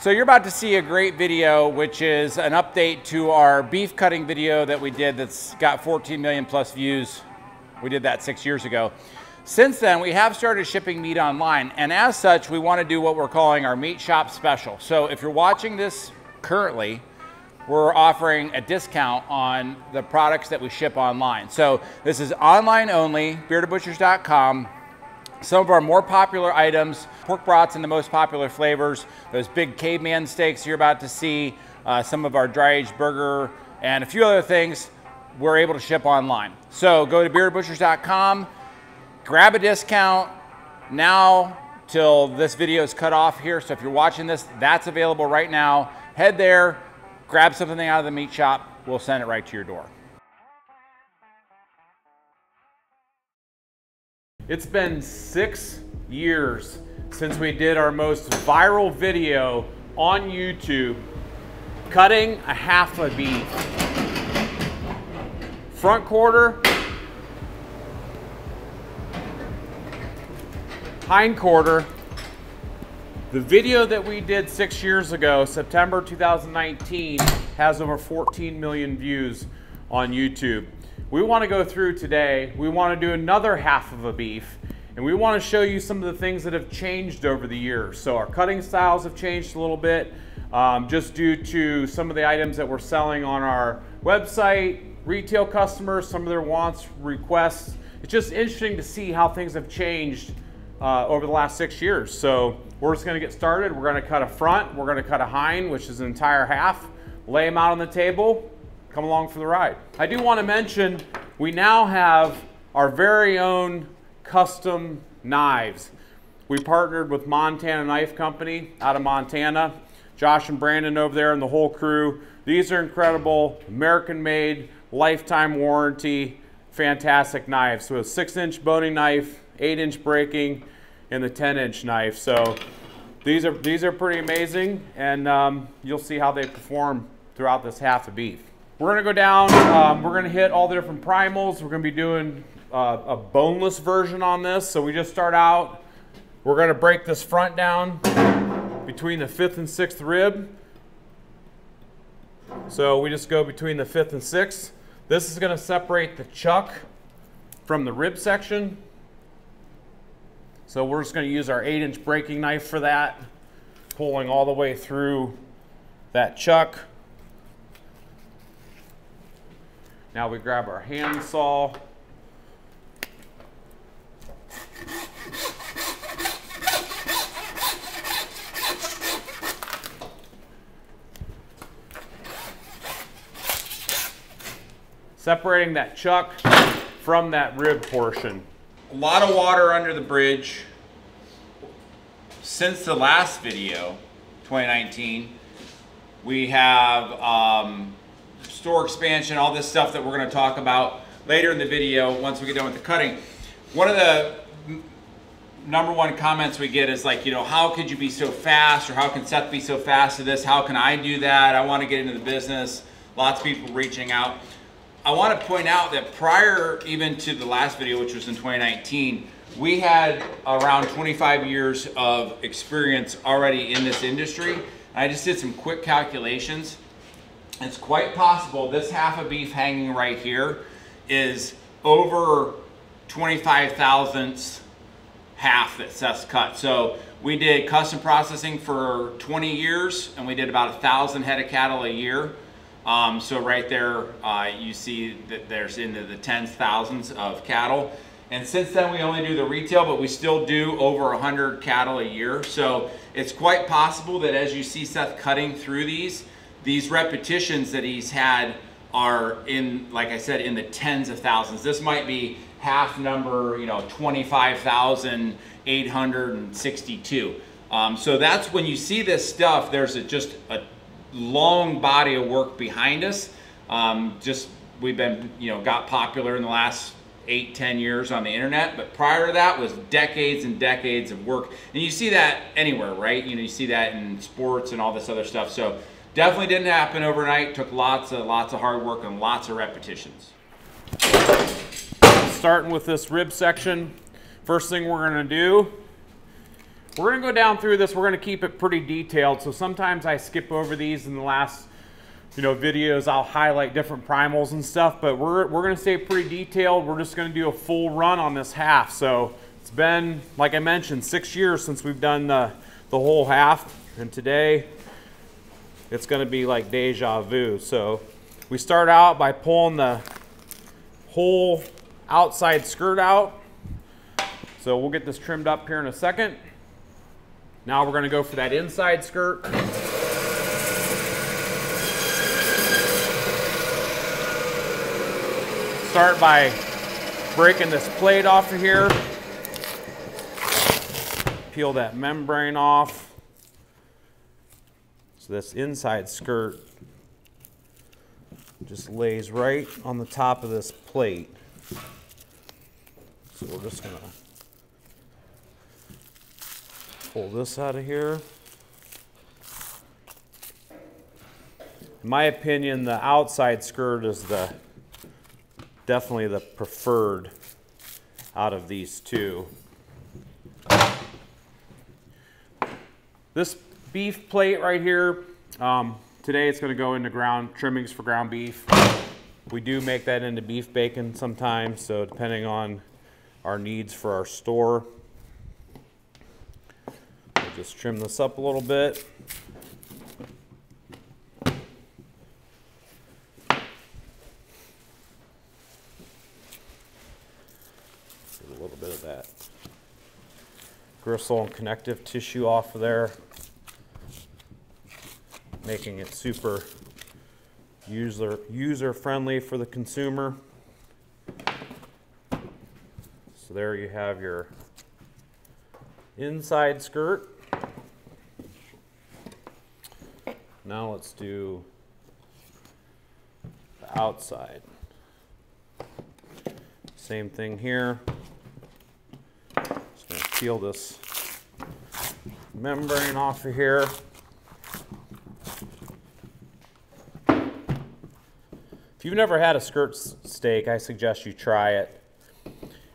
So you're about to see a great video, which is an update to our beef cutting video that we did that's got 14 million plus views. We did that 6 years ago. Since then, we have started shipping meat online, and as such, we want to do what we're calling our meat shop special. So if you're watching this currently, we're offering a discount on the products that we ship online. So this is online only, beardedbutchers.com. Some of our more popular items, pork brats in the most popular flavors, those big caveman steaks you're about to see, some of our dry aged burger, and a few other things we're able to ship online. So go to beardedbutchers.com, grab a discount now till this video is cut off here. So if you're watching this, that's available right now. Head there, grab something out of the meat shop, we'll send it right to your door. It's been 6 years since we did our most viral video on YouTube, cutting a half a beef. Front quarter, hind quarter. The video that we did 6 years ago, September 2019, has over 14 million views on YouTube. We want to go through today, we want to do another half of a beef, and we want to show you some of the things that have changed over the years. So our cutting styles have changed a little bit, just due to some of the items that we're selling on our website, retail customers, some of their wants, requests. It's just interesting to see how things have changed over the last 6 years. So we're just going to get started. We're going to cut a front, we're going to cut a hind, which is an entire half, lay them out on the table. Come along for the ride. I do want to mention we now have our very own custom knives. We partnered with Montana Knife Company out of Montana. Josh and Brandon over there and the whole crew. These are incredible, American-made, lifetime warranty, fantastic knives. So a 6-inch boning knife, 8-inch breaking, and the 10-inch knife. So these are pretty amazing, and you'll see how they perform throughout this half a beef. We're gonna go down, we're gonna hit all the different primals. We're gonna be doing a boneless version on this. So we just start out, we're gonna break this front down between the 5th and 6th rib. So we just go between the 5th and 6th. This is gonna separate the chuck from the rib section. So we're just gonna use our 8-inch breaking knife for that, pulling all the way through that chuck. Now we grab our hand saw. Separating that chuck from that rib portion. A lot of water under the bridge. Since the last video, 2019, we have store expansion, all this stuff that we're going to talk about later in the video once we get done with the cutting. One of the #1 comments we get is like, you know, how could you be so fast, or how can Seth be so fast at this? How can I do that? I want to get into the business. Lots of people reaching out. I want to point out that prior even to the last video, which was in 2019, we had around 25 years of experience already in this industry. I just did some quick calculations. It's quite possible this half a beef hanging right here is over 25 thousandths half that Seth's cut. So we did custom processing for 20 years, and we did about 1,000 head of cattle a year. So right there, you see that there's into the tens, thousands of cattle. And since then, we only do the retail, but we still do over 100 cattle a year. So it's quite possible that as you see Seth cutting through these repetitions that he's had are in, like I said, in the tens of thousands. This might be half number, 25,862. So that's when you see this stuff, there's just a long body of work behind us. We've been, got popular in the last 8-10 years on the internet, but prior to that was decades and decades of work. And you see that anywhere, right? You see that in sports and all this other stuff. So definitely didn't happen overnight. Took lots of hard work and lots of repetitions. Starting with this rib section, first thing we're gonna do, we're gonna go down through this. We're gonna keep it pretty detailed. So sometimes I skip over these in the last, videos. I'll highlight different primals and stuff, but we're gonna stay pretty detailed. We're just gonna do a full run on this half. So it's been, like I mentioned, 6 years since we've done the whole half, and today it's gonna be like deja vu. So we start out by pulling the whole outside skirt out. So we'll get this trimmed up here in a second. Now we're gonna go for that inside skirt. Start by breaking this plate off of here. Peel that membrane off. So this inside skirt just lays right on the top of this plate. So we're just gonna pull this out of here. In my opinion, the outside skirt is definitely the preferred out of these two. This beef plate right here, today it's going to go into ground trimmings for ground beef. We do make that into beef bacon sometimes, so depending on our needs for our store. We'll just trim this up a little bit. Get a little bit of that gristle and connective tissue off of there, making it super user friendly for the consumer. So there you have your inside skirt. Now let's do the outside. Same thing here. Just going to peel this membrane off of here. If you've never had a skirt steak, I suggest you try it.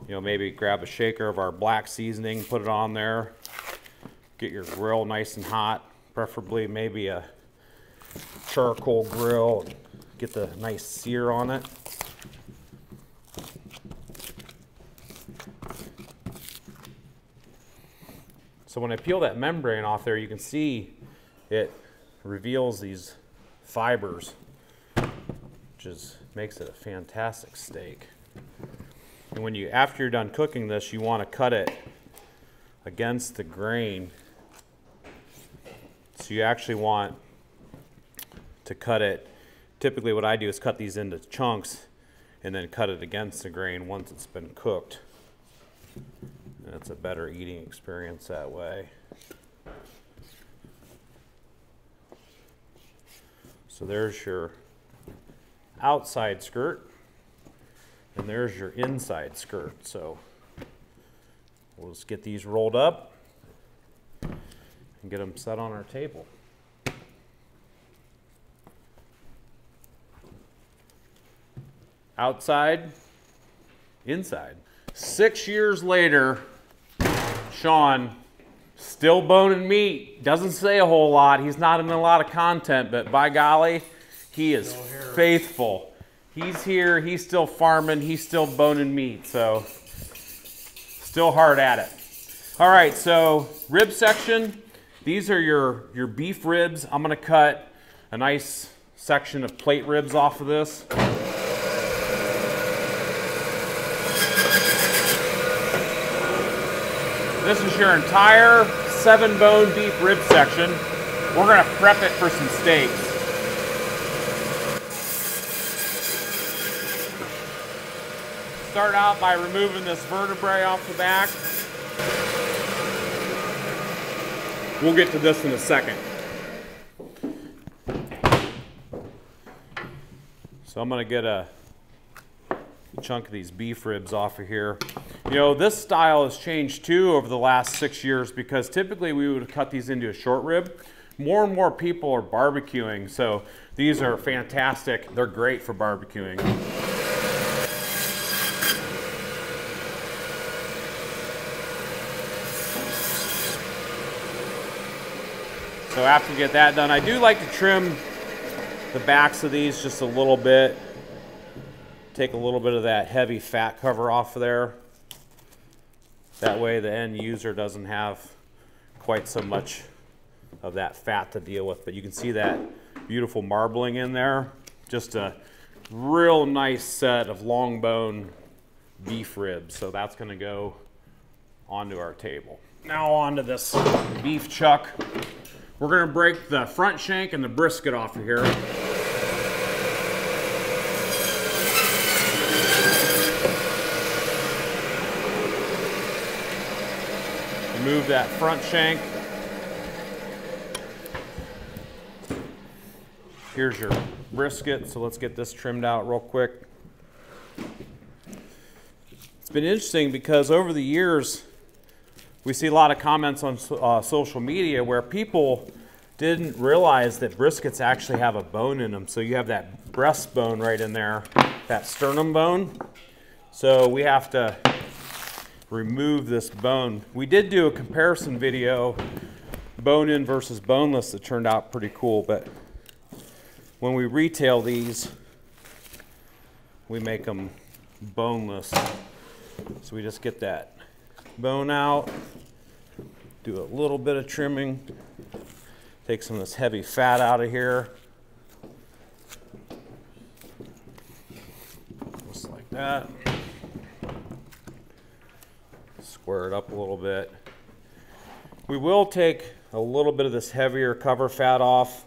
Maybe grab a shaker of our black seasoning, put it on there. Get your grill nice and hot, preferably maybe a charcoal grill. Get the nice sear on it. So when I peel that membrane off there, you can see it reveals these fibers, which makes it a fantastic steak. And when after you're done cooking this, you want to cut it against the grain. So you actually want to cut it, typically what I do is cut these into chunks and then cut it against the grain once it's been cooked. And it's a better eating experience that way. So there's your outside skirt. And there's your inside skirt. So we'll just get these rolled up and get them set on our table. Outside, inside. 6 years later, Sean, still boning meat. Doesn't say a whole lot. He's not in a lot of content, but by golly, he is faithful. He's here, he's still farming, he's still boning meat, so still hard at it. All right, so rib section. These are your beef ribs. I'm gonna cut a nice section of plate ribs off of this. This is your entire 7-bone beef rib section. We're gonna prep it for some steaks. Start out by removing this vertebrae off the back. We'll get to this in a second. So I'm going to get a chunk of these beef ribs off of here. This style has changed too over the last 6 years, because typically we would cut these into a short rib. More and more people are barbecuing, so these are fantastic. They're great for barbecuing. So after you get that done, I do like to trim the backs of these just a little bit. Take a little bit of that heavy fat cover off of there. That way the end user doesn't have quite so much of that fat to deal with. But you can see that beautiful marbling in there. Just a real nice set of long bone beef ribs. So that's gonna go onto our table. Now onto this beef chuck. We're gonna break the front shank and the brisket off of here. Remove that front shank. Here's your brisket, so let's get this trimmed out real quick. It's been interesting because over the years, we see a lot of comments on social media where people didn't realize that briskets actually have a bone in them. So you have that breastbone right in there, that sternum bone. So we have to remove this bone. We did do a comparison video, bone in versus boneless, that turned out pretty cool, but when we retail these, we make them boneless. So we just get that bone out, do a little bit of trimming, take some of this heavy fat out of here. Just like that. Square it up a little bit. We will take a little bit of this heavier cover fat off.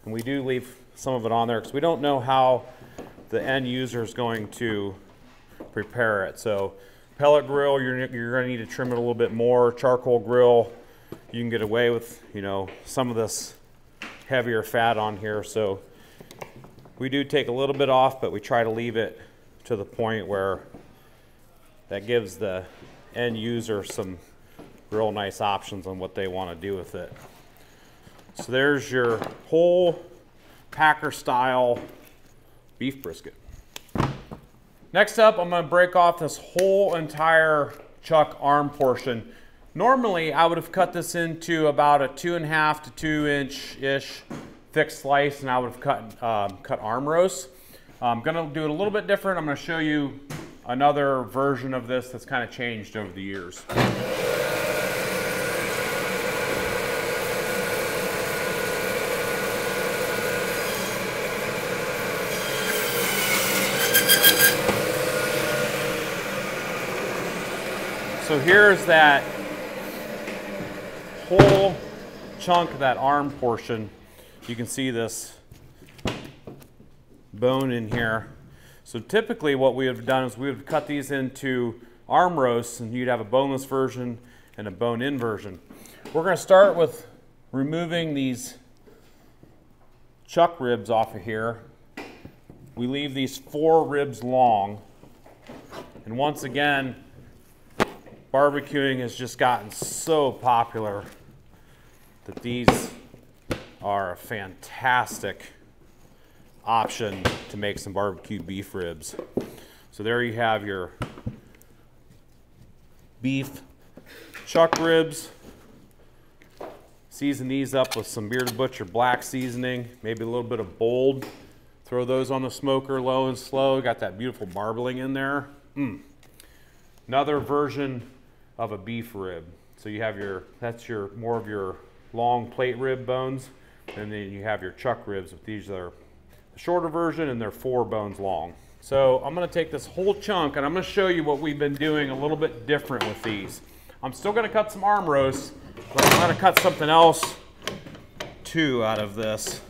And we do leave some of it on there because we don't know how the end user is going to prepare it. So pellet grill, you're going to need to trim it a little bit more. Charcoal grill, you can get away with, you know, some of this heavier fat on here. So we do take a little bit off, but we try to leave it to the point where that gives the end user some real nice options on what they want to do with it. So there's your whole Packer style beef brisket. Next up, I'm going to break off this whole entire chuck arm portion. Normally, I would have cut this into about a 2.5 to 2 inch-ish thick slice, and I would have cut arm roast. I'm going to do it a little bit different. I'm going to show you another version of this that's kind of changed over the years. So here's that whole chunk of that arm portion. You can see this bone in here. So typically what we have done is we would cut these into arm roasts, and you'd have a boneless version and a bone-in version. We're going to start with removing these chuck ribs off of here. We leave these 4 ribs long. And once again, barbecuing has just gotten so popular that these are a fantastic option to make some barbecue beef ribs. So there you have your beef chuck ribs. Season these up with some Bearded Butcher black seasoning, maybe a little bit of bold. Throw those on the smoker low and slow. Got that beautiful marbling in there. Another version of a beef rib. So you have that's more of your long plate rib bones, and then you have your chuck ribs. These are the shorter version, and they're 4 bones long. So I'm going to take this whole chunk, and I'm going to show you what we've been doing a little bit different with these. I'm still going to cut some arm roasts, but I'm going to cut something else too out of this.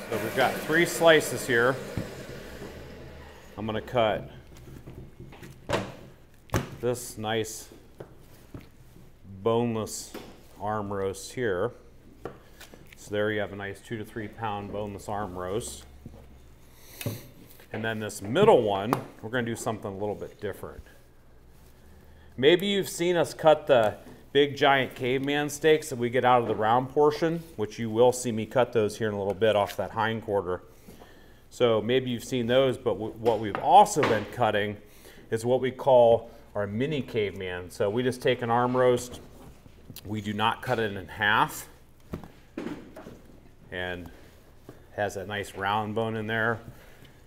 So we've got 3 slices here. I'm going to cut this nice boneless arm roast here. So there you have a nice 2 to 3 pound boneless arm roast. And then this middle one, we're going to do something a little bit different. Maybe you've seen us cut the big giant caveman steaks that we get out of the round portion, which you will see me cut those here in a little bit off that hind quarter. So maybe you've seen those, but what we've also been cutting is what we call our mini caveman. So we just take an arm roast, we do not cut it in half, and has that nice round bone in there.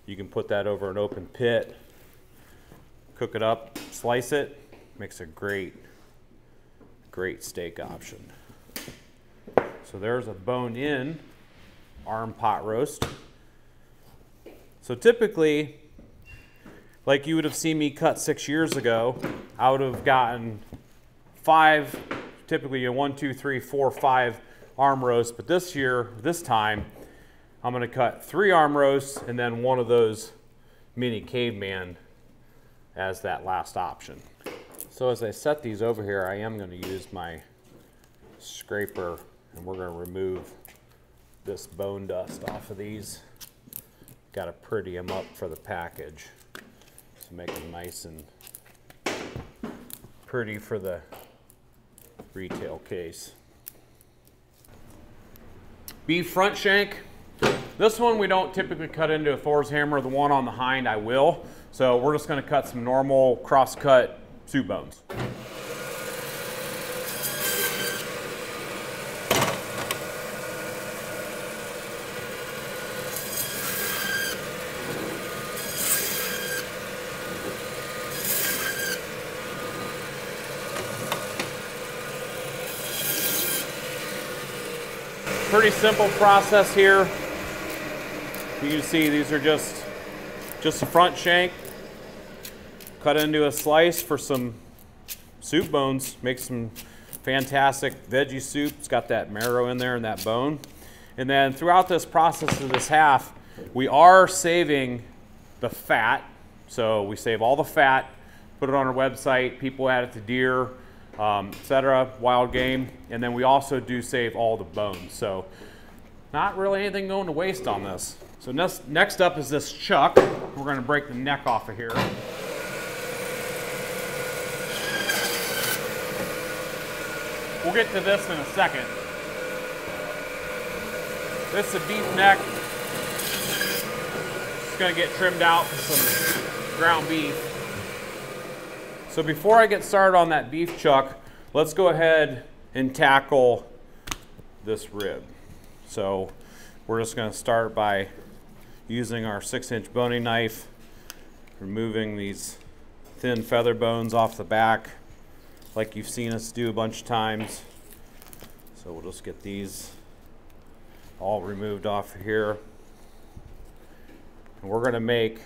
You can put that over an open pit, cook it up, slice it, makes a great steak option. So there's a bone-in arm pot roast. So typically, like you would have seen me cut 6 years ago, I would have gotten 5, typally a 1, 2, 3, 4, 5 arm roasts, but this time, I'm gonna cut 3 arm roasts and then one of those mini caveman as that last option. So as I set these over here, I am gonna use my scraper and we're gonna remove this bone dust off of these. Gotta pretty them up for the package to make them nice and pretty for the retail case. Beef front shank. This one we don't typically cut into a Thor's hammer. The one on the hind I will. So we're just gonna cut some normal cross-cut soup bones. Pretty simple process here. You can see these are just a front shank. Cut into a slice for some soup bones. Make some fantastic veggie soup. It's got that marrow in there and that bone. And then throughout this process of this half, we are saving the fat. So we save all the fat, put it on our website. People add it to deer, etc., wild game. And then we also do save all the bones. So not really anything going to waste on this. So next up is this chuck. We're going to break the neck off of here. We'll get to this in a second. This is a beef neck. It's going to get trimmed out for some ground beef. So before I get started on that beef chuck, let's go ahead and tackle this rib. So we're just going to start by using our 6-inch boning knife, removing these thin feather bones off the back like you've seen us do a bunch of times. So we'll just get these all removed off of here. And we're going to make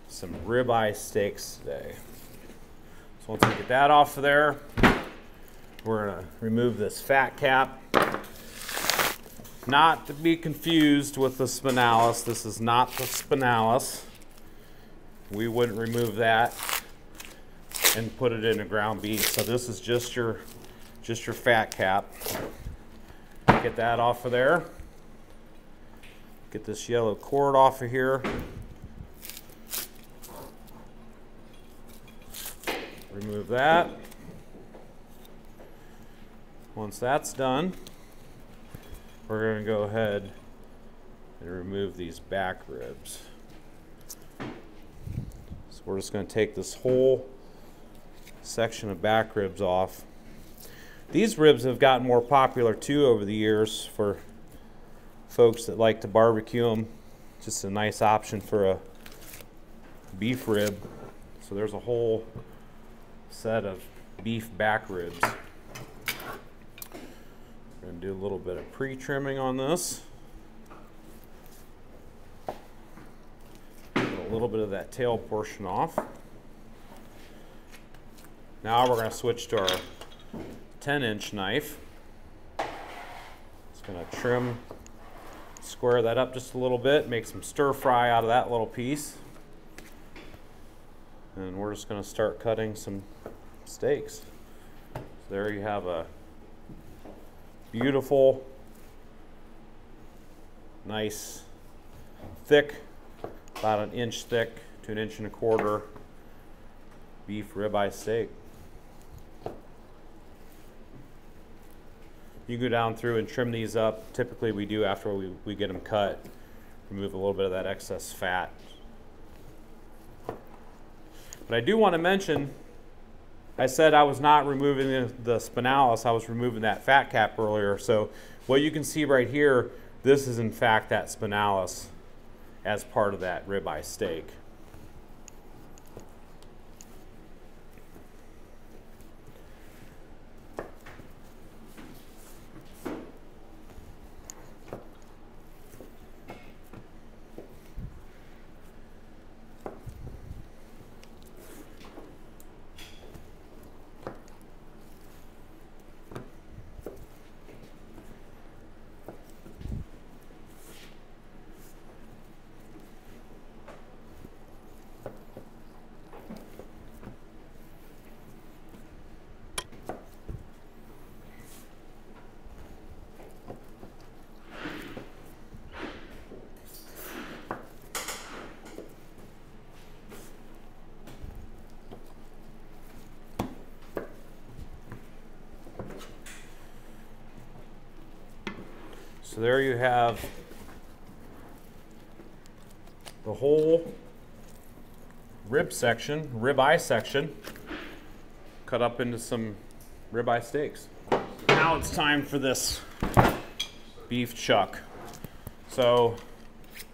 some ribeye steaks today. So once we get that off of there, we're going to remove this fat cap. Not to be confused with the spinalis. This is not the spinalis. We wouldn't remove that and put it in a ground beef. So this is just your fat cap. Get that off of there. Get this yellow cord off of here. Remove that. Once that's done, we're going to go ahead and remove these back ribs. So we're just going to take this whole section of back ribs off. These ribs have gotten more popular too over the years for folks that like to barbecue them. Just a nice option for a beef rib. So there's a whole set of beef back ribs. We're going to do a little bit of pre-trimming on this. Get a little bit of that tail portion off. Now we're going to switch to our 10-inch knife. Just going to trim, square that up just a little bit, make some stir fry out of that little piece. And we're just going to start cutting some steaks. So there you have a beautiful, nice, thick, about 1 inch thick to 1.25 inches beef ribeye steak. You go down through and trim these up. Typically we do after we get them cut. Remove a little bit of that excess fat. But I do want to mention, I said I was not removing the spinalis, I was removing that fat cap earlier. So what you can see right here, this is in fact that spinalis as part of that ribeye steak. So there you have the whole ribeye section, cut up into some ribeye steaks. Now it's time for this beef chuck. So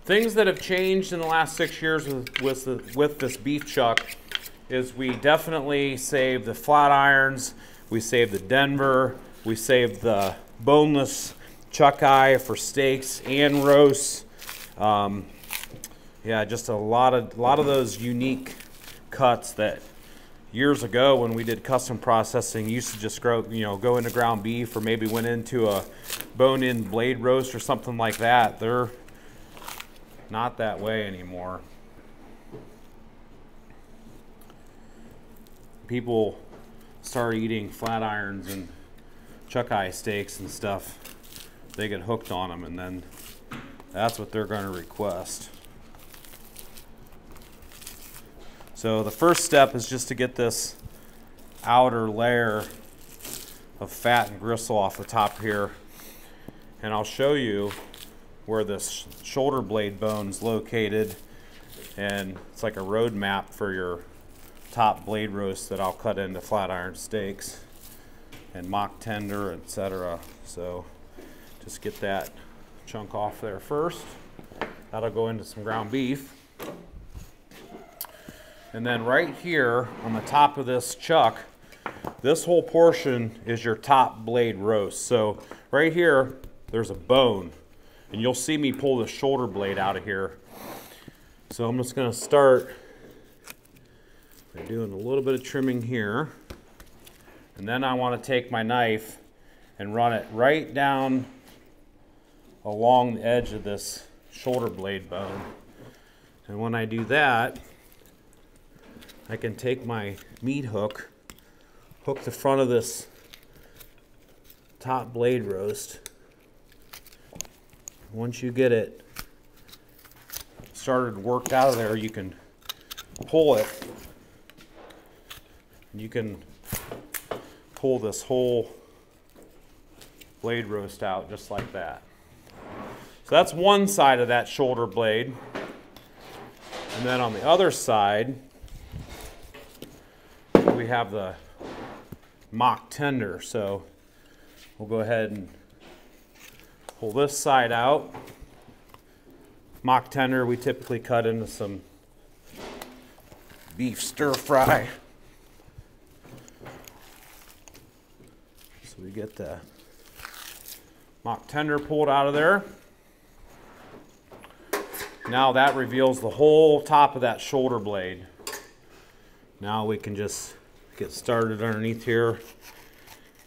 things that have changed in the last 6 years with this beef chuck is we definitely saved the flat irons, we saved the Denver, we saved the boneless chuck eye for steaks and roasts. Yeah, just a lot of those unique cuts that years ago when we did custom processing used to just go into ground beef, or maybe went into a bone-in blade roast or something like that. They're not that way anymore. People start eating flat irons and chuck eye steaks and stuff. They get hooked on them, and then that's what they're going to request. So the first step is just to get this outer layer of fat and gristle off the top here, and I'll show you where this shoulder blade bone's located, and it's like a road map for your top blade roast that I'll cut into flat iron steaks and mock tender, etc. So just get that chunk off there first. That'll go into some ground beef. And then right here on the top of this chuck, this whole portion is your top blade roast. So right here, there's a bone, and you'll see me pull the shoulder blade out of here. So I'm just gonna start by doing a little bit of trimming here. And then I wanna take my knife and run it right down along the edge of this shoulder blade bone. And when I do that, I can take my meat hook, hook the front of this top blade roast. Once you get it started, worked out of there, you can pull it. You can pull this whole blade roast out just like that. So that's one side of that shoulder blade. And then on the other side, we have the mock tender. So we'll go ahead and pull this side out. Mock tender we typically cut into some beef stir fry. So we get the mock tender pulled out of there. Now that reveals the whole top of that shoulder blade. Now we can just get started underneath here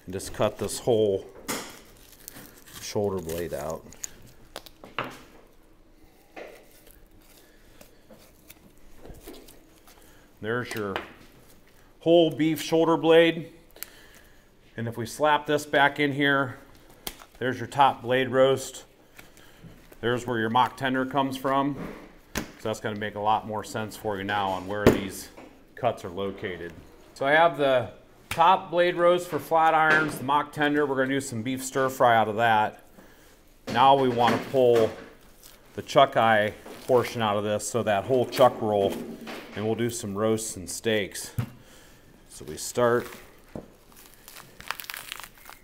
and just cut this whole shoulder blade out. There's your whole beef shoulder blade. And if we slap this back in here, there's your top blade roast. There's where your mock tender comes from. So that's going to make a lot more sense for you now on where these cuts are located. So I have the top blade roast for flat irons, the mock tender. We're gonna do some beef stir fry out of that. Now we wanna pull the chuck eye portion out of this, so that whole chuck roll, and we'll do some roasts and steaks. So we start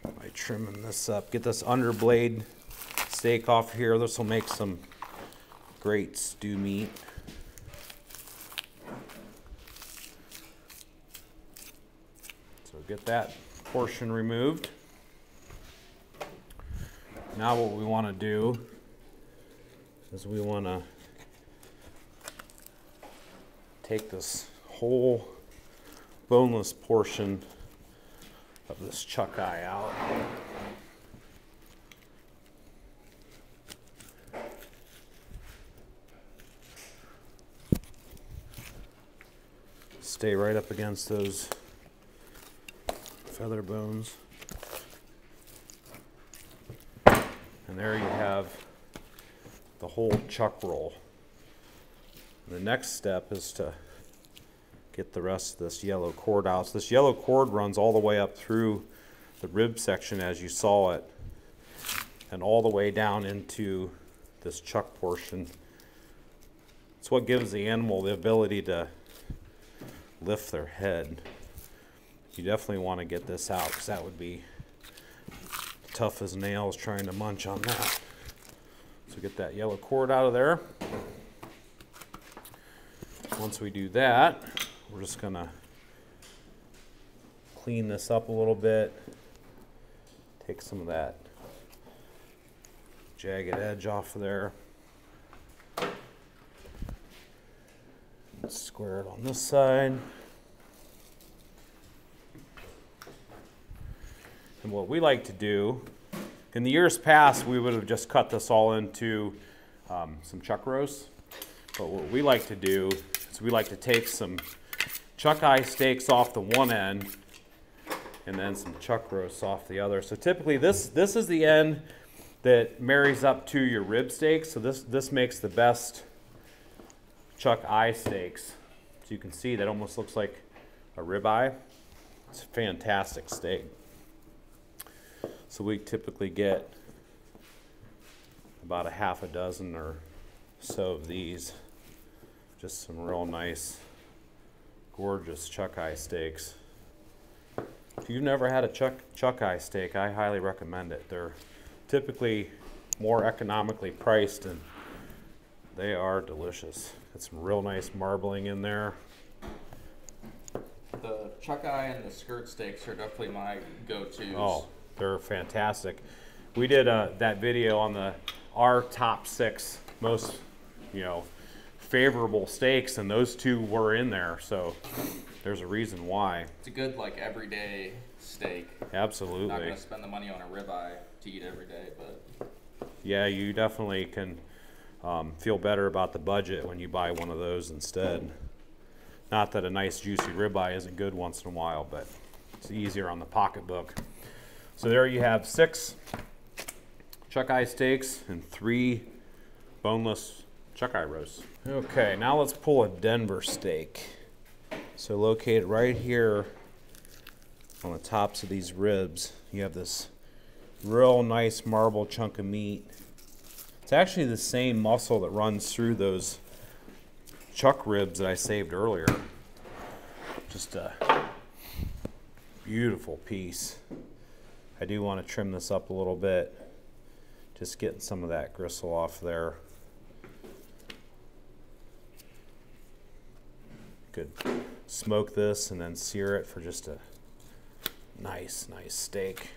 by trimming this up. Get this underblade steak off here. This will make some great stew meat. So get that portion removed. Now what we want to do is we want to take this whole boneless portion of this chuck eye out. Stay right up against those feather bones. And there you have the whole chuck roll. The next step is to get the rest of this yellow cord out. So this yellow cord runs all the way up through the rib section as you saw it, and all the way down into this chuck portion. It's what gives the animal the ability to lift their head. You definitely want to get this out, because that would be tough as nails trying to munch on that. So get that yellow cord out of there. Once we do that, we're just gonna clean this up a little bit, take some of that jagged edge off of there, square it on this side. And what we like to do, in the years past, we would have just cut this all into some chuck roasts. But what we like to do is we like to take some chuck eye steaks off the one end and then some chuck roasts off the other. So typically this is the end that marries up to your rib steaks. So this makes the best chuck eye steaks. So you can see that almost looks like a ribeye. It's a fantastic steak. So we typically get about a half a dozen or so of these. Just some real nice, gorgeous chuck eye steaks. If you've never had a chuck eye steak, I highly recommend it. They're typically more economically priced, and they are delicious. Got some real nice marbling in there. The chuck eye and the skirt steaks are definitely my go-tos. Oh, they're fantastic. We did that video on our top 6 most, favorable steaks, and those two were in there. So there's a reason why. It's a good everyday steak. Absolutely. Not gonna spend the money on a ribeye to eat every day, but yeah, you definitely can feel better about the budget when you buy one of those instead. Not that a nice juicy ribeye isn't good once in a while, but it's easier on the pocketbook. So there you have 6 chuck eye steaks and 3 boneless chuck eye roasts. Okay, now let's pull a Denver steak. So located right here on the tops of these ribs, you have this real nice marble chunk of meat. It's actually the same muscle that runs through those chuck ribs that I saved earlier. Just a beautiful piece. I do want to trim this up a little bit, just getting some of that gristle off there. Could smoke this and then sear it for just a nice steak.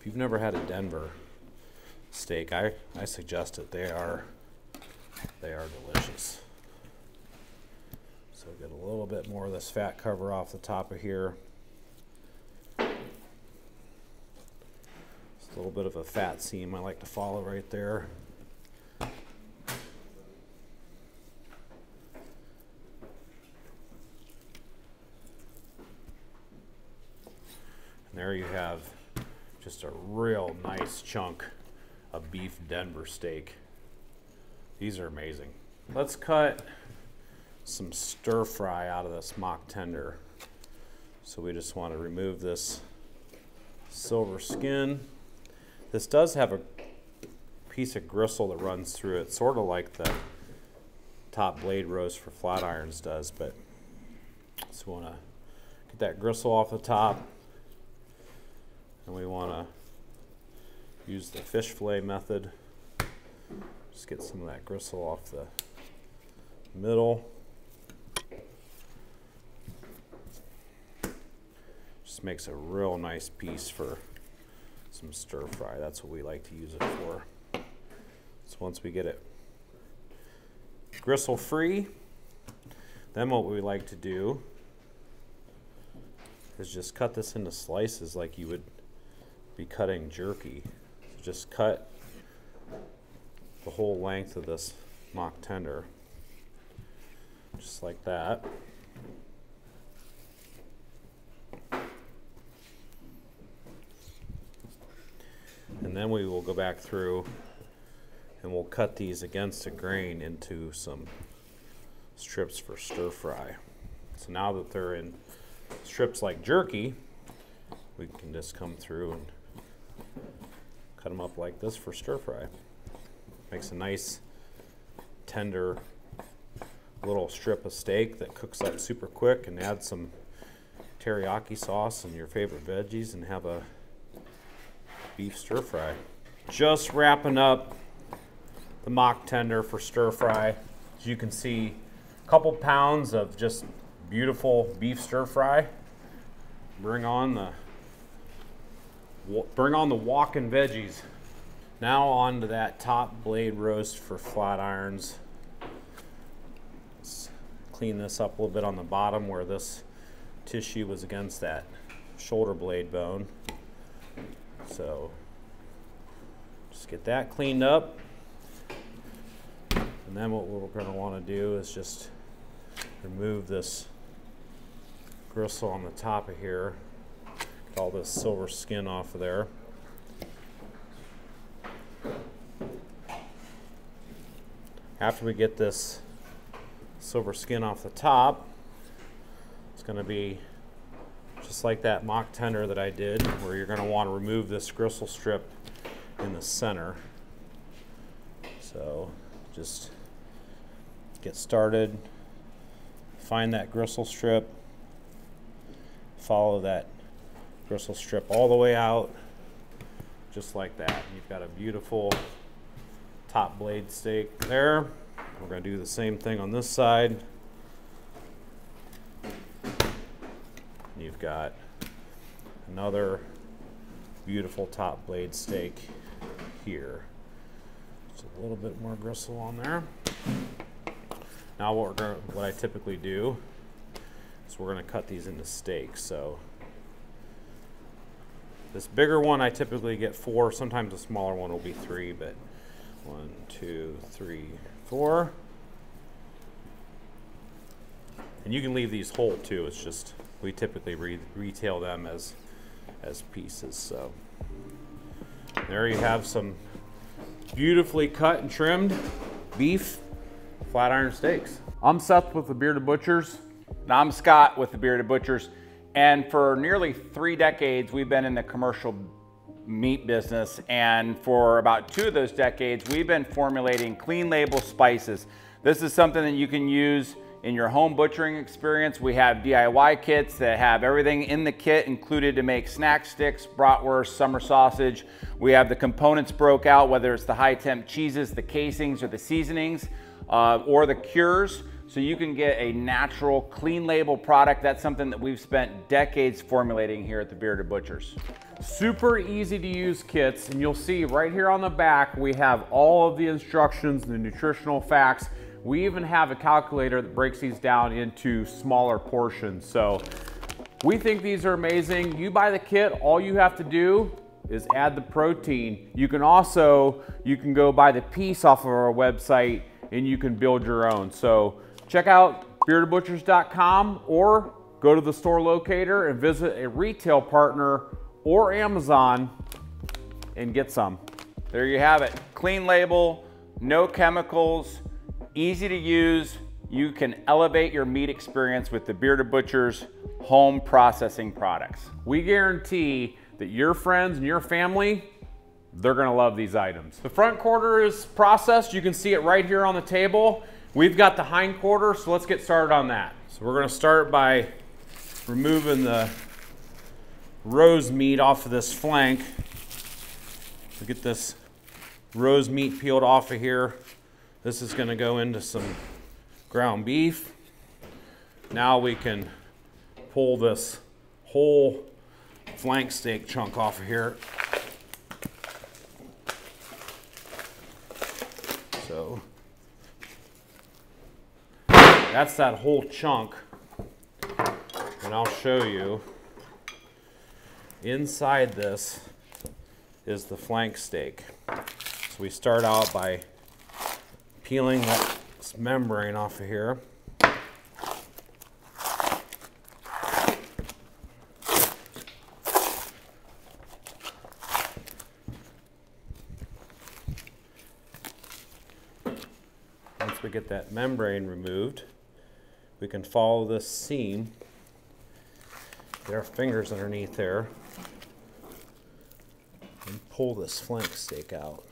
If you've never had a Denver steak, I suggest it. They are delicious. So get a little bit more of this fat cover off the top of here. Just a little bit of a fat seam I like to follow right there. And there you have just a real nice chunk of beef Denver steak. These are amazing. Let's cut some stir fry out of this mock tender. So we just want to remove this silver skin. This does have a piece of gristle that runs through it, sort of like the top blade roast for flat irons does, but just want to get that gristle off the top, and we want to use the fish fillet method. Just get some of that gristle off the middle. Just makes a real nice piece for some stir fry. That's what we like to use it for. So once we get it gristle free, then what we like to do is just cut this into slices like you would be cutting jerky. So just cut the whole length of this mock tender, just like that. And then we will go back through and we'll cut these against the grain into some strips for stir fry. So now that they're in strips like jerky, we can just come through and cut them up like this for stir fry. Makes a nice tender little strip of steak that cooks up super quick, and add some teriyaki sauce and your favorite veggies and have a beef stir fry. Just wrapping up the mock tender for stir fry. As you can see, a couple pounds of just beautiful beef stir fry. Bring on the walking veggies. Now on to that top blade roast for flat irons. Let's clean this up a little bit on the bottom where this tissue was against that shoulder blade bone. So just get that cleaned up. And then what we're going to want to do is just remove this gristle on the top of here. Get all this silver skin off of there. After we get this silver skin off the top, it's going to be just like that mock tender that I did, where you're going to want to remove this gristle strip in the center. So just get started, find that gristle strip, follow that gristle strip all the way out, just like that. You've got a beautiful top blade steak there. We're going to do the same thing on this side. You've got another beautiful top blade steak here. Just a little bit more gristle on there. Now what I typically do is we're going to cut these into steaks. So this bigger one I typically get 4, sometimes a smaller one will be 3, but 1, 2, 3, 4. And you can leave these whole too. It's just we typically retail them as pieces. So there you have some beautifully cut and trimmed beef flat iron steaks. I'm Seth with the Bearded Butchers. And I'm Scott with the Bearded Butchers. And for nearly 3 decades, we've been in the commercial meat business. And for about 2 of those decades, we've been formulating clean label spices. This is something that you can use in your home butchering experience. We have DIY kits that have everything in the kit included to make snack sticks, bratwurst, summer sausage. We have the components broke out, whether it's the high temp cheeses, the casings, or the seasonings, or the cures. So you can get a natural, clean label product. That's something that we've spent decades formulating here at the Bearded Butchers. Super easy to use kits, and you'll see right here on the back we have all of the instructions, the nutritional facts. We even have a calculator that breaks these down into smaller portions. So we think these are amazing. You buy the kit, all you have to do is add the protein. You can go buy the piece off of our website and you can build your own. So check out beardedbutchers.com or go to the store locator and visit a retail partner or Amazon and get some. There you have it. Clean label, no chemicals, easy to use. you can elevate your meat experience with the Bearded Butcher's home processing products. We guarantee that your friends and your family, they're gonna love these items. The front quarter is processed. You can see it right here on the table. We've got the hind quarter, so let's get started on that. So we're gonna start by removing the rose meat off of this flank. So get this rose meat peeled off of here. This is gonna go into some ground beef. Now we can pull this whole flank steak chunk off of here. So that's that whole chunk. And I'll show you. Inside this is the flank steak. So we start out by peeling that membrane off of here. Once we get that membrane removed, we can follow this seam. Get our fingers underneath there and pull this flank steak out.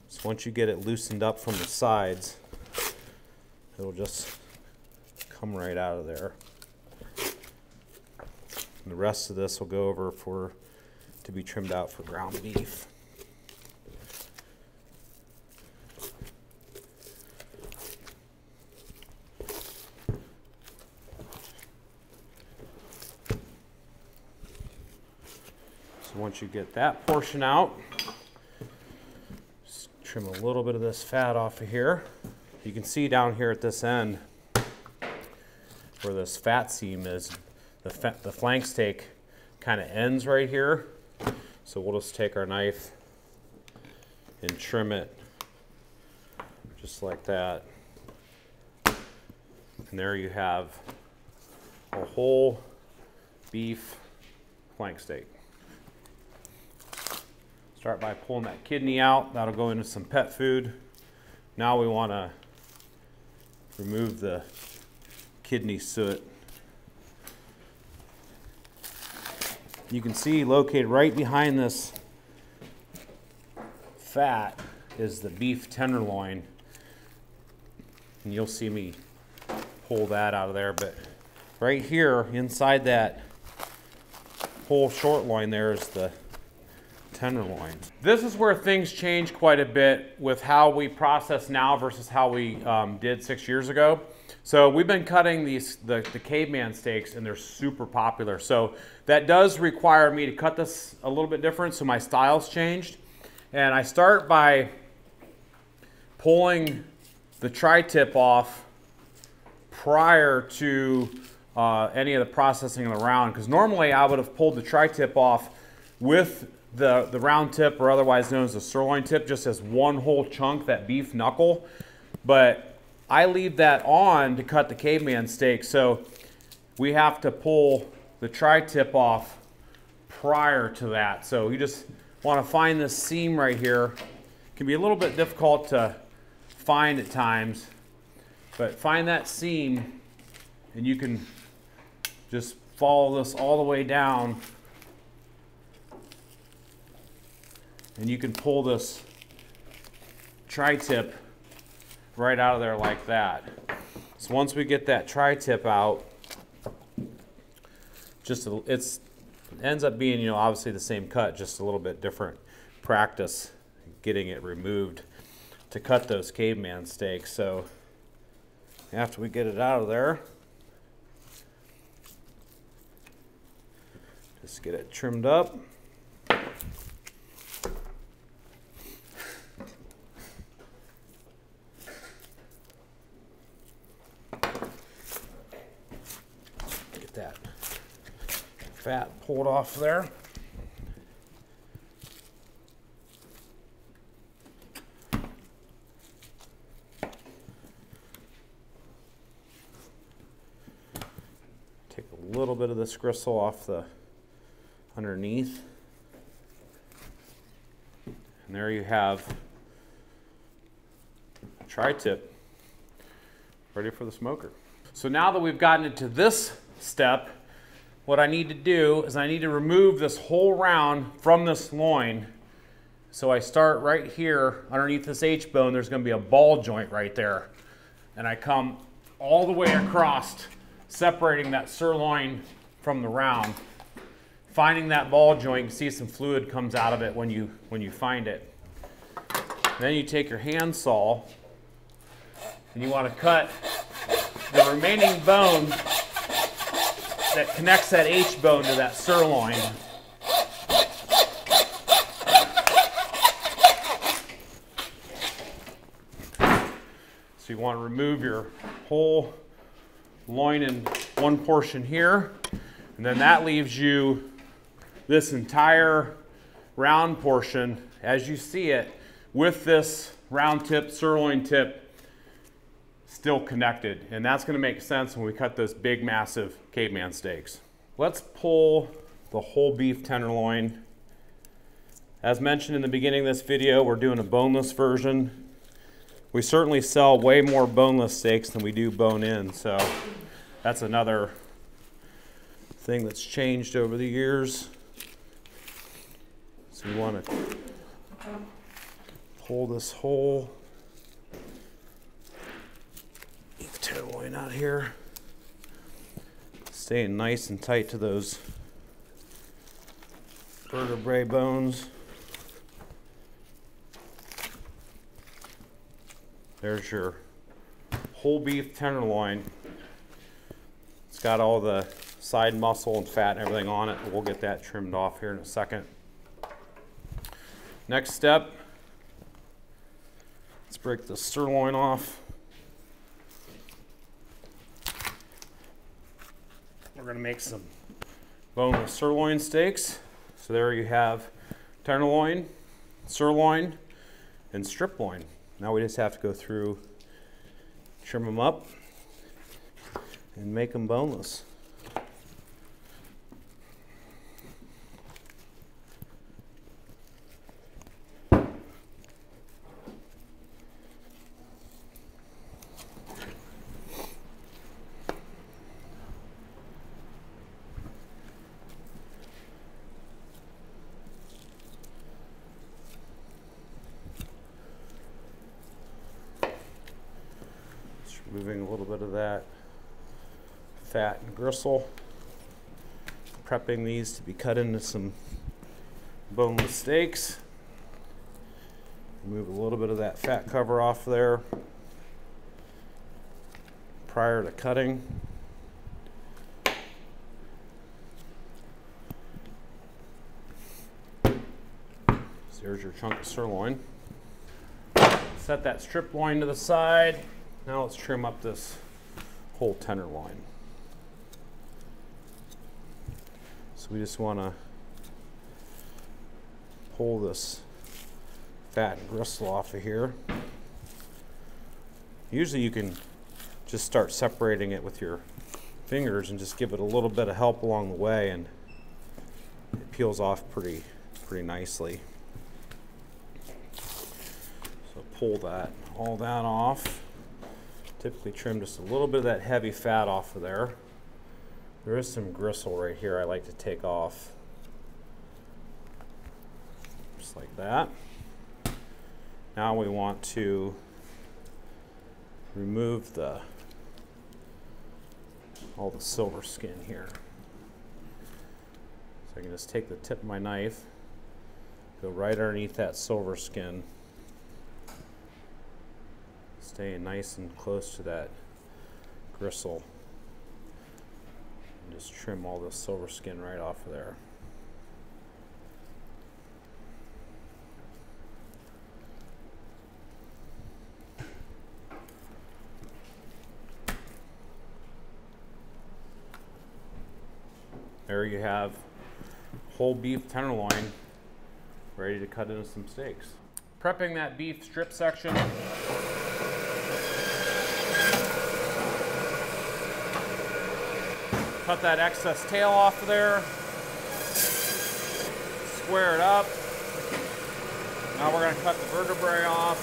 So once you get it loosened up from the sides, it'll just come right out of there. And the rest of this will go over to be trimmed out for ground beef. So once you get that portion out, just trim a little bit of this fat off of here. You can see down here at this end where this fat seam is, the flank steak kind of ends right here. So we'll just take our knife and trim it just like that. And there you have a whole beef flank steak. Start by pulling that kidney out. That'll go into some pet food. Now we want to remove the kidney soot. You can see located right behind this fat is the beef tenderloin. And you'll see me pull that out of there. But right here inside that whole short loin there is the tenderloin. This is where things change quite a bit with how we process now versus how we did 6 years ago. So we've been cutting the caveman steaks, and they're super popular. So that does require me to cut this a little bit different, so my style's changed. And I start by pulling the tri-tip off prior to any of the processing of the round, because normally I would have pulled the tri-tip off with the round tip, or otherwise known as the sirloin tip, just as one whole chunk, that beef knuckle. But I leave that on to cut the caveman steak, so we have to pull the tri-tip off prior to that. So you just want to find this seam right here. It can be a little bit difficult to find at times, but find that seam and you can just follow this all the way down, and you can pull this tri-tip right out of there like that. So once we get that tri-tip out, it ends up being, obviously the same cut, just a little bit different practice getting it removed to cut those caveman steaks. So after we get it out of there, just get it trimmed up. Get that fat pulled off there. Take a little bit of this gristle off the underneath. And there you have tri-tip ready for the smoker. So now that we've gotten it to this step, what I need to do is I need to remove this whole round from this loin. So I start right here underneath this H-bone. There's going to be a ball joint right there. And I come all the way across, separating that sirloin from the round. Finding that ball joint, you see some fluid comes out of it when you find it. Then you take your hand saw and you want to cut the remaining bone that connects that H-bone to that sirloin. So you want to remove your whole loin in one portion here, and then that leaves you this entire round portion as you see it with this round tip, sirloin tip still connected. And that's going to make sense when we cut those big, massive caveman steaks. Let's pull the whole beef tenderloin. As mentioned in the beginning of this video, we're doing a boneless version. We certainly sell way more boneless steaks than we do bone-in, so that's another thing that's changed over the years. So you want to pull this whole beef tenderloin out here, staying nice and tight to those vertebrae bones. There's your whole beef tenderloin. It's got all the side muscle and fat and everything on it. We'll get that trimmed off here in a second. Next step, let's break the sirloin off. We're going to make some boneless sirloin steaks. So there you have tenderloin, sirloin, and strip loin. Now we just have to go through, trim them up, and make them boneless. Removing a little bit of that fat and gristle. Prepping these to be cut into some boneless steaks. Remove a little bit of that fat cover off there prior to cutting. So there's your chunk of sirloin. Set that strip loin to the side. Now let's trim up this whole tenderloin. So we just want to pull this fat and gristle off of here. Usually you can just start separating it with your fingers and just give it a little bit of help along the way, and it peels off pretty nicely. So pull all that off. Typically trim just a little bit of that heavy fat off of there. There is some gristle right here I like to take off. Just like that. Now we want to remove all the silver skin here. So I can just take the tip of my knife, go right underneath that silver skin, staying nice and close to that gristle, and just trim all the silver skin right off of there. There you have whole beef tenderloin ready to cut into some steaks. Prepping that beef strip section. Cut that excess tail off of there. Square it up. Now we're going to cut the vertebrae off.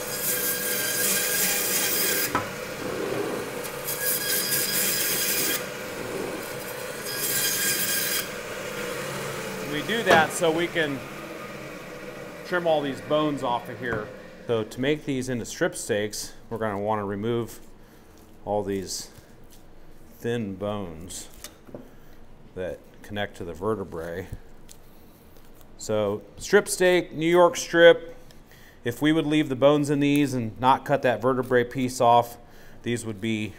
We do that so we can trim all these bones off of here. So to make these into strip steaks, we're going to want to remove all these thin bones that connect to the vertebrae. So strip steak, New York strip, if we would leave the bones in these and not cut that vertebrae piece off, these would be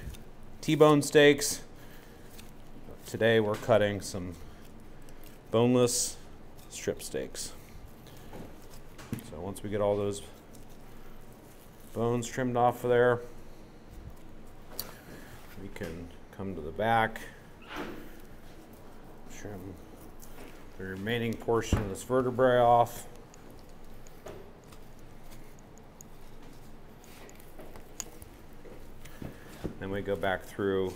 T-bone steaks. Today we're cutting some boneless strip steaks. So once we get all those bones trimmed off of there, we can come to the back, trim the remaining portion of this vertebrae off. Then we go back through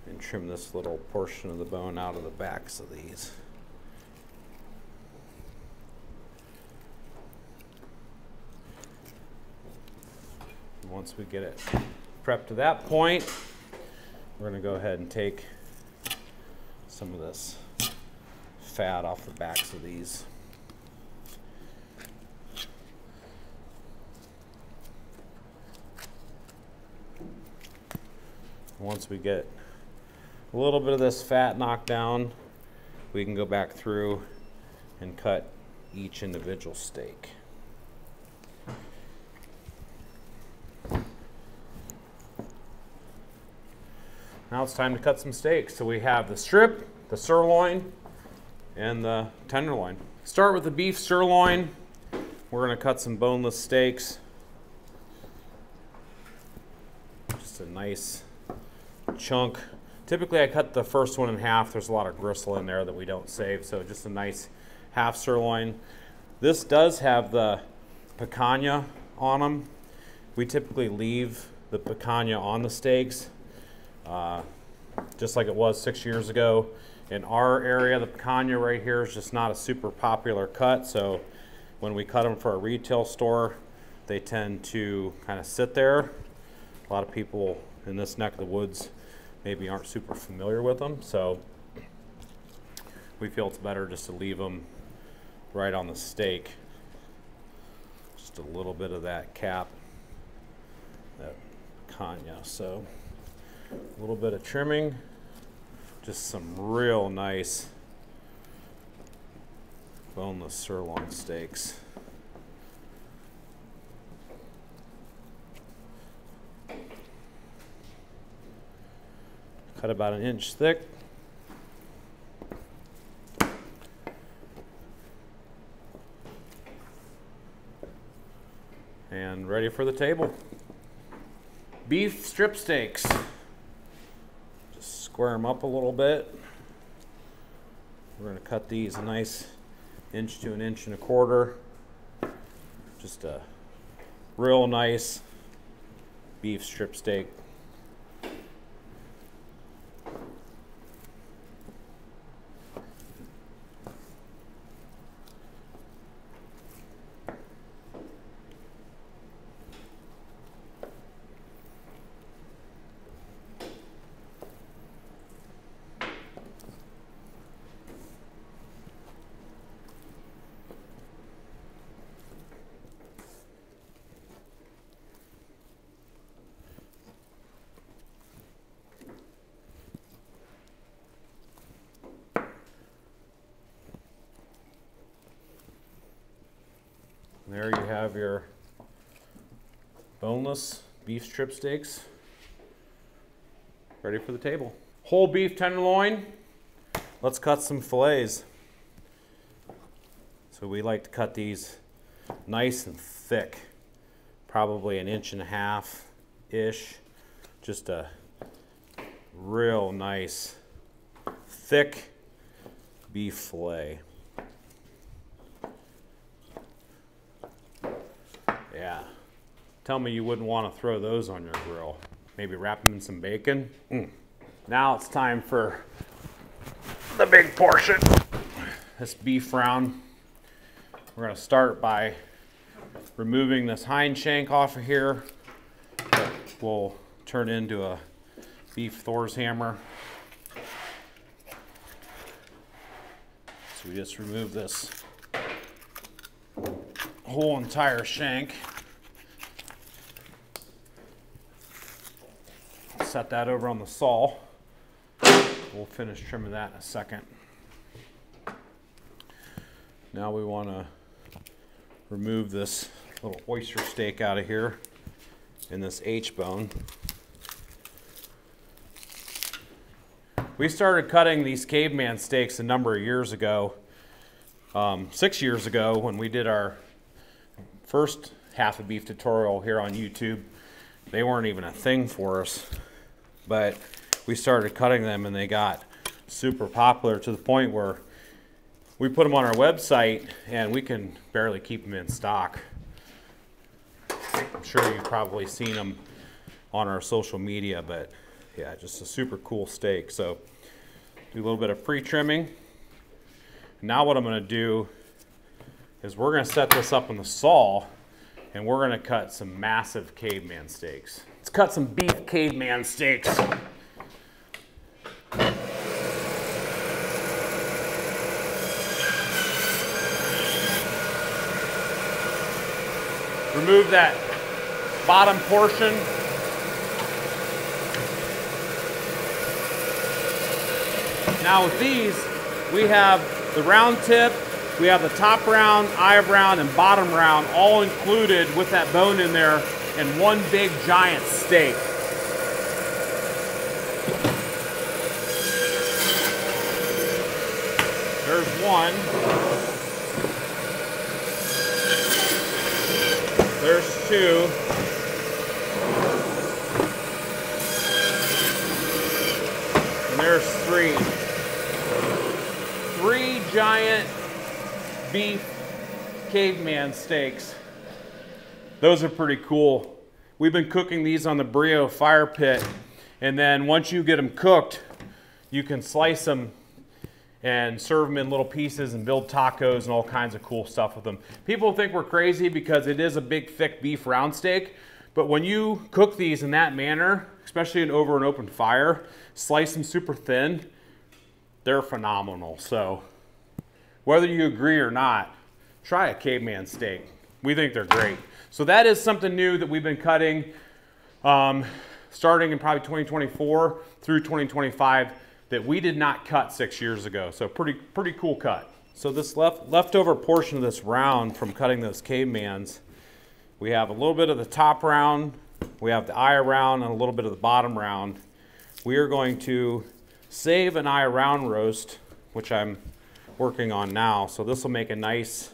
and trim this little portion of the bone out of the backs of these. And once we get it prepped to that point, we're going to go ahead and take some of this fat off the backs of these. Once we get a little bit of this fat knocked down, we can go back through and cut each individual steak. Now it's time to cut some steaks. So we have the strip, the sirloin, and the tenderloin. Start with the beef sirloin. We're going to cut some boneless steaks. Just a nice chunk. Typically I cut the first one in half. There's a lot of gristle in there that we don't save, so just a nice half sirloin. This does have the picanha on them. We typically leave the picanha on the steaks, just like it was 6 years ago. In our area, the picanha right here is just not a super popular cut, so when we cut them for a retail store, they tend to kind of sit there. A lot of people in this neck of the woods maybe aren't super familiar with them, so we feel it's better just to leave them right on the steak. Just a little bit of that cap, that picanha. So a little bit of trimming, just some real nice boneless sirloin steaks. Cut about 1 inch thick. And ready for the table. Beef strip steaks. Just square them up a little bit. We're going to cut these a nice 1 to 1.25 inches. Just a real nice beef strip steak. There you have your boneless beef strip steaks ready for the table. Whole beef tenderloin. Let's cut some fillets. So we like to cut these nice and thick, probably 1.5 inches-ish. Just a real nice thick beef fillet. Yeah, tell me you wouldn't want to throw those on your grill. Maybe wrap them in some bacon. Now it's time for the big portion, this beef round. We're going to start by removing this hind shank off of here. That will turn into a beef Thor's hammer. So we just remove this whole entire shank. Set that over on the saw. We'll finish trimming that in a second. Now we want to remove this little oyster steak out of here in this H-bone. We started cutting these caveman steaks a number of years ago, 6 years ago when we did our first half a beef tutorial here on YouTube. They weren't even a thing for us, but we started cutting them and they got super popular to the point where we put them on our website and we can barely keep them in stock. I'm sure you've probably seen them on our social media, but yeah, just a super cool steak. So do a little bit of pre-trimming. Now what I'm going to do is we're going to set this up on the saw and we're going to cut some massive caveman steaks. Let's cut some beef caveman steaks. Remove that bottom portion. Now with these, we have the round tip, we have the top round, eye round, and bottom round all included with that bone in there in one big giant steak. There's one. There's two. And there's three. Three giant beef caveman steaks. Those are pretty cool. We've been cooking these on the Brio fire pit, and then once you get them cooked, you can slice them and serve them in little pieces and build tacos and all kinds of cool stuff with them. People think we're crazy because it is a big, thick beef round steak, but when you cook these in that manner, especially over an open fire, slice them super thin, they're phenomenal. So whether you agree or not, try a caveman steak. We think they're great. So that is something new that we've been cutting starting in probably 2024 through 2025 that we did not cut 6 years ago. So pretty cool cut. So this leftover portion of this round from cutting those cavemans, we have a little bit of the top round, we have the eye round, and a little bit of the bottom round. We are going to save an eye round roast, which I'm working on now. So this will make a nice,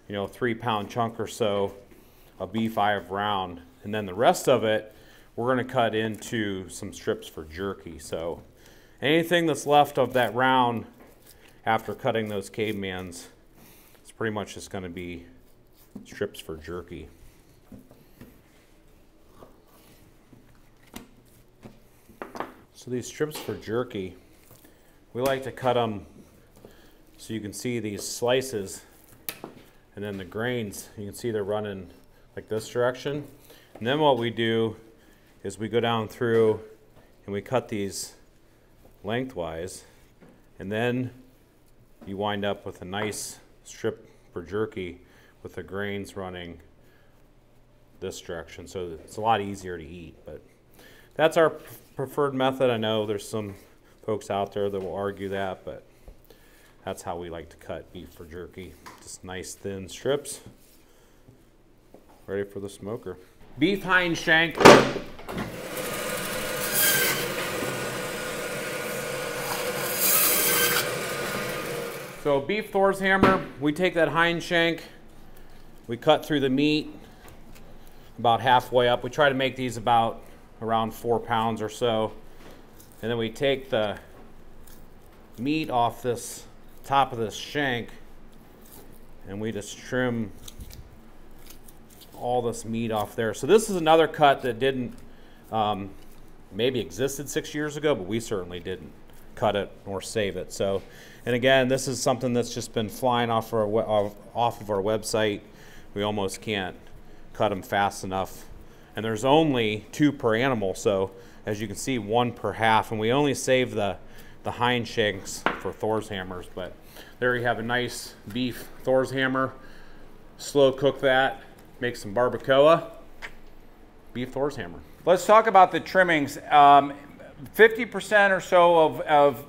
3-pound chunk or so of beef eye round. And then the rest of it, we're gonna cut into some strips for jerky. So anything that's left of that round after cutting those cavemans, it's pretty much just gonna be strips for jerky. So these strips for jerky, we like to cut them so you can see these slices, and then the grains, you can see they're running like this direction. And then what we do is we go down through and we cut these lengthwise, and then you wind up with a nice strip for jerky with the grains running this direction. So it's a lot easier to eat, but that's our preferred method. I know there's some folks out there that will argue that, but that's how we like to cut beef for jerky. Just nice thin strips, ready for the smoker. Beef hind shank. So beef Thor's hammer, we take that hind shank, we cut through the meat about halfway up. We try to make these about around 4 pounds or so. And then we take the meat off this top of this shank and we just trim all this meat off there. So this is another cut that didn't maybe existed 6 years ago, but we certainly didn't cut it or save it. So, and again, this is something that's just been flying off of our website. We almost can't cut them fast enough. And there's only 2 per animal, so as you can see, 1 per half. And we only save the the hind shanks for Thor's hammers. But there you have a nice beef Thor's hammer. Slow cook that, make some barbacoa, beef Thor's hammer. Let's talk about the trimmings. 50% or so of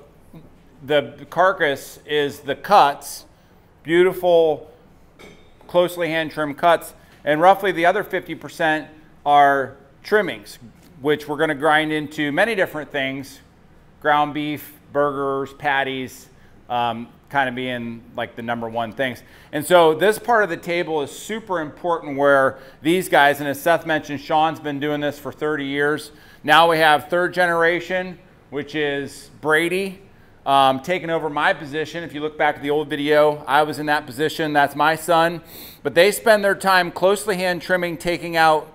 the carcass is the cuts, beautiful, closely hand trimmed cuts, and roughly the other 50% are trimmings, which we're gonna grind into many different things, ground beef, burgers, patties, kind of being like the #1 things. And so this part of the table is super important where these guys, and as Seth mentioned, Sean's been doing this for 30 years. Now we have 3rd generation, which is Brady, taking over my position. If you look back at the old video, I was in that position, that's my son. But they spend their time closely hand trimming, taking out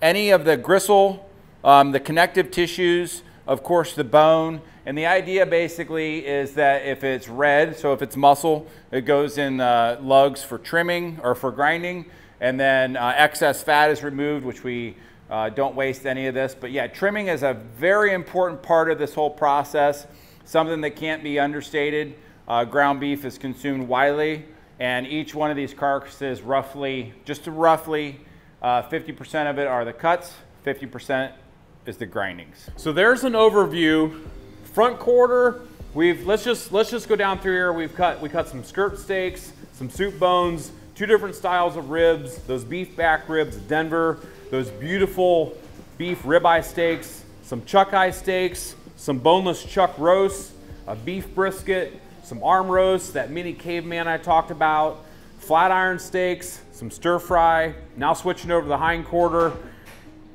any of the gristle, the connective tissues, of course the bone. And the idea basically is that if it's red, so if it's muscle, it goes in lugs for trimming or for grinding, and then excess fat is removed, which we don't waste any of this. But yeah, trimming is a very important part of this whole process, something that can't be understated. Ground beef is consumed widely, and each one of these carcasses roughly, just roughly 50% of it are the cuts, 50% is the grindings. So there's an overview. Front quarter, let's just go down through here. We cut some skirt steaks, some soup bones, 2 different styles of ribs, those beef back ribs, Denver, those beautiful beef ribeye steaks, some chuck eye steaks, some boneless chuck roasts, a beef brisket, some arm roasts, that mini caveman I talked about, flat iron steaks, some stir fry. Now switching over to the hind quarter,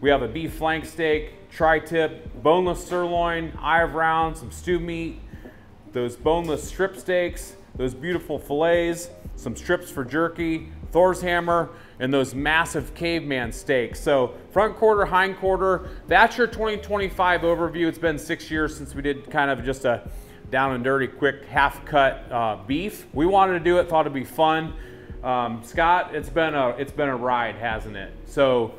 we have a beef flank steak, tri-tip, boneless sirloin, eye of round, some stew meat, those boneless strip steaks, those beautiful fillets, some strips for jerky, Thor's hammer, and those massive caveman steaks. So front quarter, hind quarter, that's your 2025 overview. It's been 6 years since we did kind of just a down and dirty, quick half cut beef. We wanted to do it, thought it'd be fun. Scott, it's been a ride, hasn't it? So.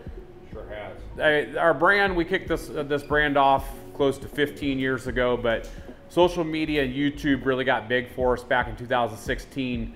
Sure has. Our brand, we kicked this brand off close to 15 years ago, but social media and YouTube really got big for us back in 2016.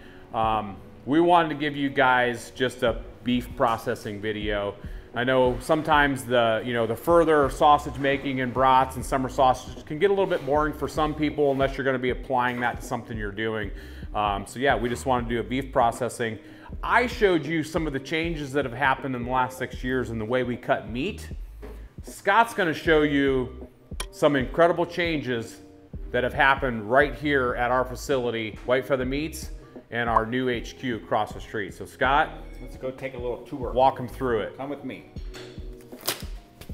We wanted to give you guys just a beef processing video. I know sometimes the further sausage making and brats and summer sausage can get a little bit boring for some people unless you're going to be applying that to something you're doing. So yeah, we just wanted to do a beef processing. I showed you some of the changes that have happened in the last 6 years in the way we cut meat. Scott's going to show you some incredible changes that have happened right here at our facility, Whitefeather Meats, and our new HQ across the street. So Scott, let's go take a little tour. Walk him through it. Come with me.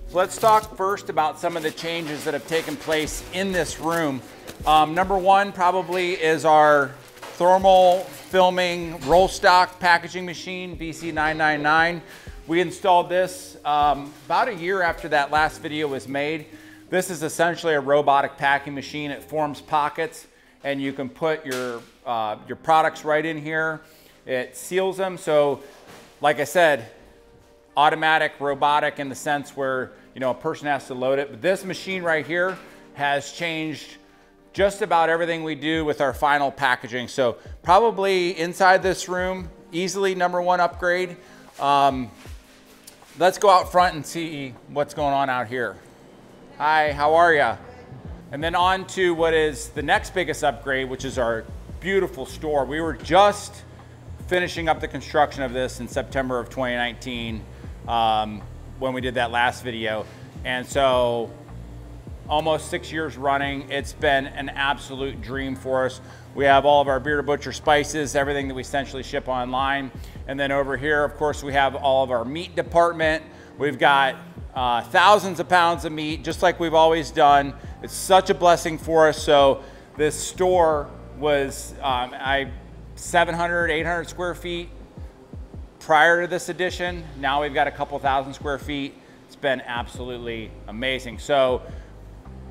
So let's talk first about some of the changes that have taken place in this room. #1 probably is our thermal filming roll stock packaging machine, VC999. We installed this about a year after that last video was made. This is essentially a robotic packing machine. It forms pockets and you can put your products right in here. It seals them. So like I said, automatic, robotic in the sense where a person has to load it. But this machine right here has changed just about everything we do with our final packaging. So probably inside this room, easily #1 upgrade. Let's go out front and see what's going on out here. Hi, how are ya? And then on to what is the next biggest upgrade, which is our beautiful store. We were just finishing up the construction of this in September of 2019 when we did that last video. And so almost 6 years running. It's been an absolute dream for us. We have all of our Bearded Butcher spices, everything that we essentially ship online. And then over here, of course, we have all of our meat department. We've got thousands of pounds of meat, just like we've always done. It's such a blessing for us. So this store was 700, 800 square feet prior to this addition. Now we've got a couple thousand square feet. It's been absolutely amazing. So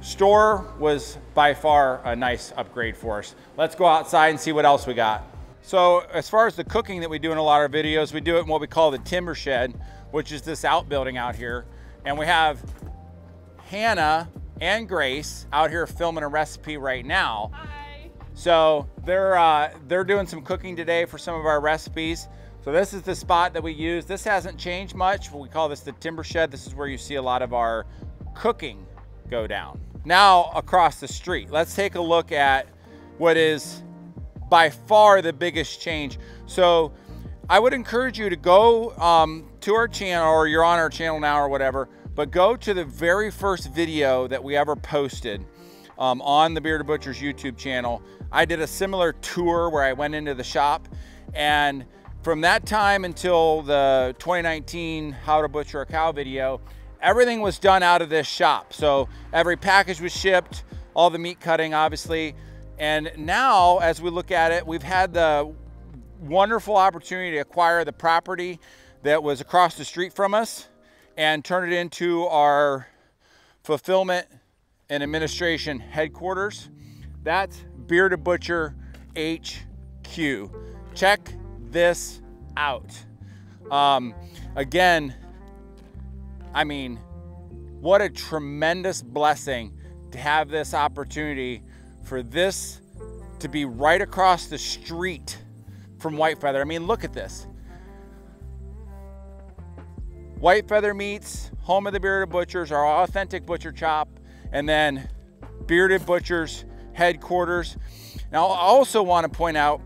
store was by far a nice upgrade for us. Let's go outside and see what else we got. So as far as the cooking that we do in a lot of videos, we do it in what we call the timber shed, which is this outbuilding out here. And we have Hannah and Grace out here filming a recipe right now. Hi. So they're doing some cooking today for some of our recipes. So this is the spot that we use. This hasn't changed much. We call this the timber shed. This is where you see a lot of our cooking go down. Now across the street, let's take a look at what is by far the biggest change. So I would encourage you to go to our channel, or you're on our channel now or whatever, but go to the very first video that we ever posted on the Bearded Butchers YouTube channel. I did a similar tour where I went into the shop, and from that time until the 2019 How to Butcher a Cow video, everything was done out of this shop. So every package was shipped, all the meat cutting obviously. And now as we look at it, we've had the wonderful opportunity to acquire the property that was across the street from us and turn it into our fulfillment and administration headquarters. That's Bearded Butcher HQ. Check this out. Again, I mean, what a tremendous blessing to have this opportunity for this to be right across the street from Whitefeather. I mean, look at this. Whitefeather Meats, home of the Bearded Butchers, our authentic butcher shop, and then Bearded Butchers headquarters. Now, I also want to point out,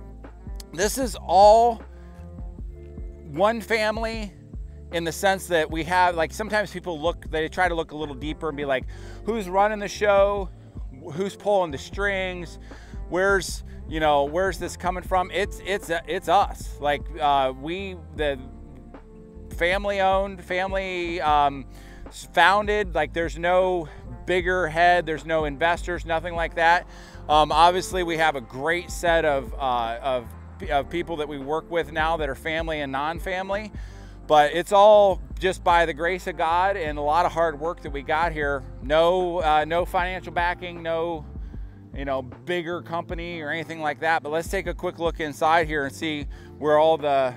this is all one family in the sense that we have, like, sometimes people look, they try to look a little deeper and be like, who's running the show? Who's pulling the strings? Where's, you know, where's this coming from? It's us. Like, the family owned, family founded, like there's no bigger head, there's no investors, nothing like that. Obviously we have a great set of people that we work with now that are family and non-family, but it's all just by the grace of God and a lot of hard work that we got here. No financial backing, no, you know, bigger company or anything like that. But let's take a quick look inside here and see where all the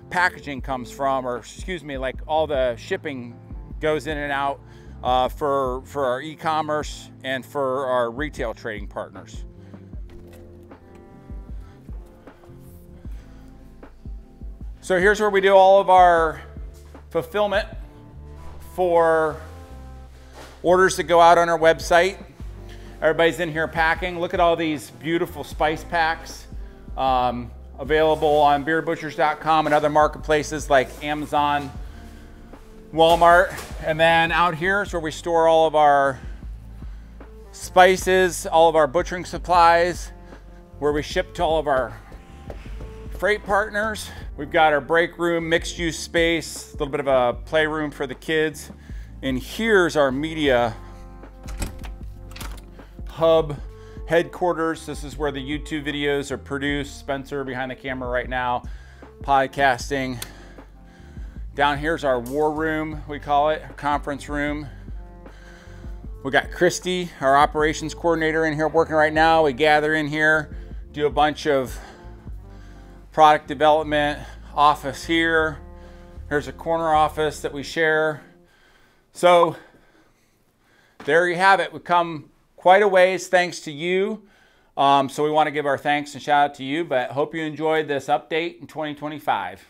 packaging comes from, or excuse me, like all the shipping goes in and out for our e-commerce and for our retail trading partners. So here's where we do all of our fulfillment for orders that go out on our website. Everybody's in here packing. Look at all these beautiful spice packs available on beardedbutchers.com and other marketplaces like Amazon, Walmart. And then out here is where we store all of our spices, all of our butchering supplies, where we ship to all of our freight partners. We've got our break room, mixed use space, a little bit of a playroom for the kids. And here's our media hub headquarters. This is where the YouTube videos are produced. Spencer behind the camera right now, podcasting. Down here's our war room, we call it, conference room. We got Christy, our operations coordinator, in here working right now. We gather in here, do a bunch of product development. Office here. Here's a corner office that we share. So there you have it. We've come quite a ways thanks to you. So we want to give our thanks and shout out to you, but hope you enjoyed this update in 2025.